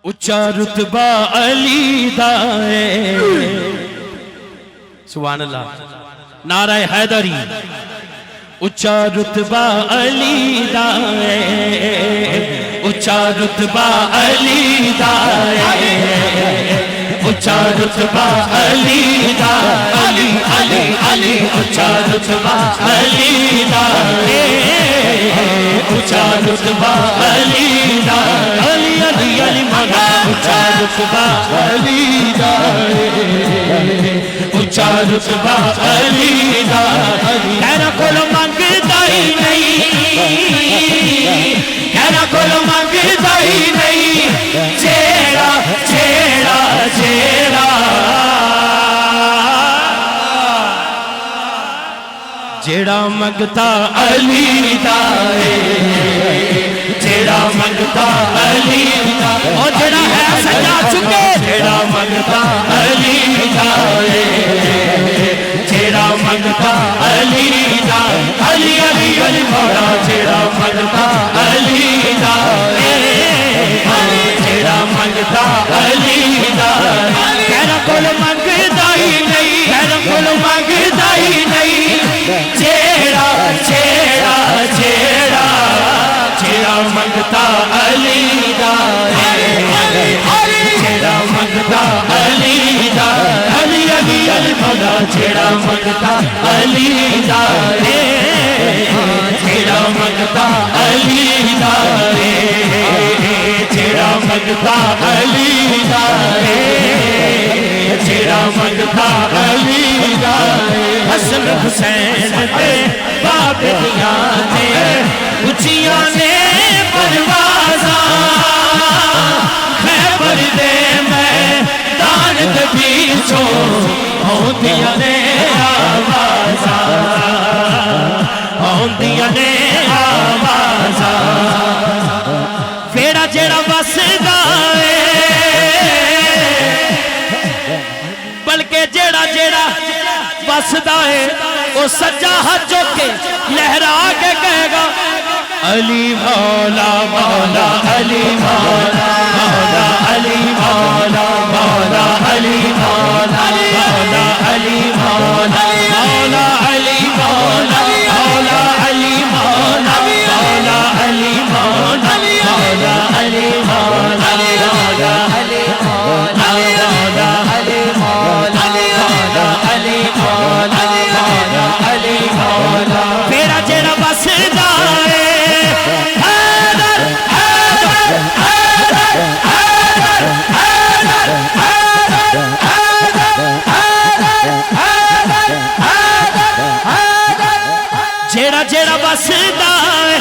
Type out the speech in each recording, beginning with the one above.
اچھا رتبہ علی دا ہے سبحان اللہ نعرہ حیدری اچھا رتبہ علی دا ہے اچھا رتبہ علی دا ہے اچھا رتبہ علی دا علی علی علی اچھا رتبہ علی دا اچھا رتبہ علی دا علی علی علی مولا اچھا رتبہ علی دا اچھا رتبہ علی دا کہنا کھولو مانگتا ہی نہیں کہنا کھولو مانگتا ہی نہیں چیڑا چیڑا چیڑا جیڑا منگتا علی دا جیڑا منگتا علی دا اور جیڑا ہے سجا چکے جیڑا منگتا علی دا جیڑا منگتا علی دا علی علی علی مولا جیڑا منگتا علی دا جیڑا منگتا علی دا کہنا کول منگتا ہی نہیں کہنا کول منگتا ہی نہیں چیڑا چیڑا چیڑا چیڑا منگتا علی دا چیڑا منگتا علی دا علی علی علی مولا چیڑا منگتا علی دا چیڑا منگتا علی دا چیڑا منگتا علی دا چیڑا منگتا علی دا حسن حسین دے باب دیاں نے اچھیاں نے پروازاں خیبر دے میں دانت بیچوں ہوندیاں نے آوازاں ہوندیاں نے آوازاں ویڑا جیڑا وسدا بلکہ جیڑا جیڑا وسدا ہے وہ سجا ہاتھ جو کے لہرا کے کہے گا علی مولا مولا علی مولا مولا علی مولا مولا علی مولا مولا علی مولا مولا علی مولا مولا علی مولا مولا علی مولا مولا علی مولا مولا علی مولا مولا علی مولا علی مولا علی مولا میرا جیڑا بسدا ہے حیدر حیدر حیدر حیدر حیدر حیدر جیڑا جیڑا بسدا ہے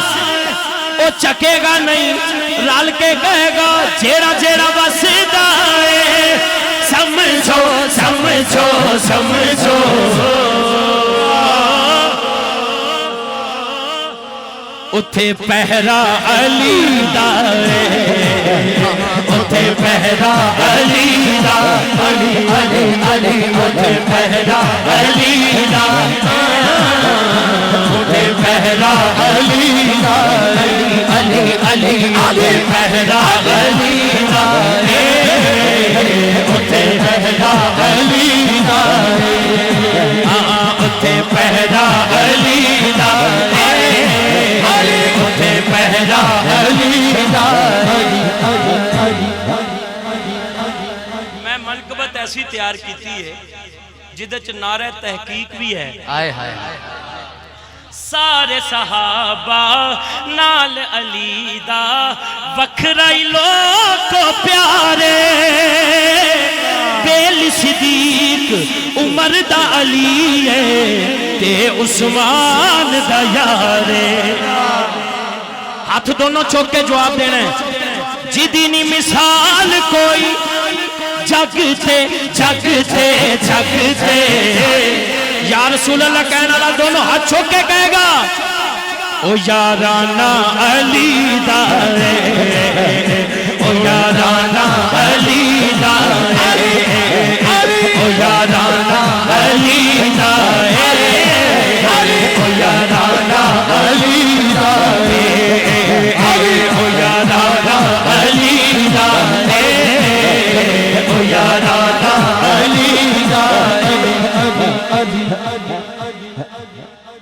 وہ چکے گا نہیں رل کے کہے گا جیڑا جیڑا بسدا ہے سمجھو سمجھو سمجھو اتھے پہرا علی دا اتھے پہرا علی دا علی علی علی اتھے پہرا علی دا اتھے پہرا علی دا علی علی علی اتھے پہرا علی دا اتھے پہرا علی دا اتھے پہرا علی دا اتھے پہرا علی دا میں منقبت ایسی تیار کیتی ہے جدے چ نعرہ تحقیق بھی ہے آئے ہائے سارے صحابہ نال علی دا وکھرائی لوگ کو پیارے بیل صدیق عمر دا علی ہے تے عثمان دا یارے ہاتھ دونوں چوک کے جواب دینا ہے جدینی مثال کوئی جگتے جگتے جگتے یا رسول اللہ کہنا اللہ دونوں ہاتھ چھوک کے کہے گا او یارانا علی دا او یارانا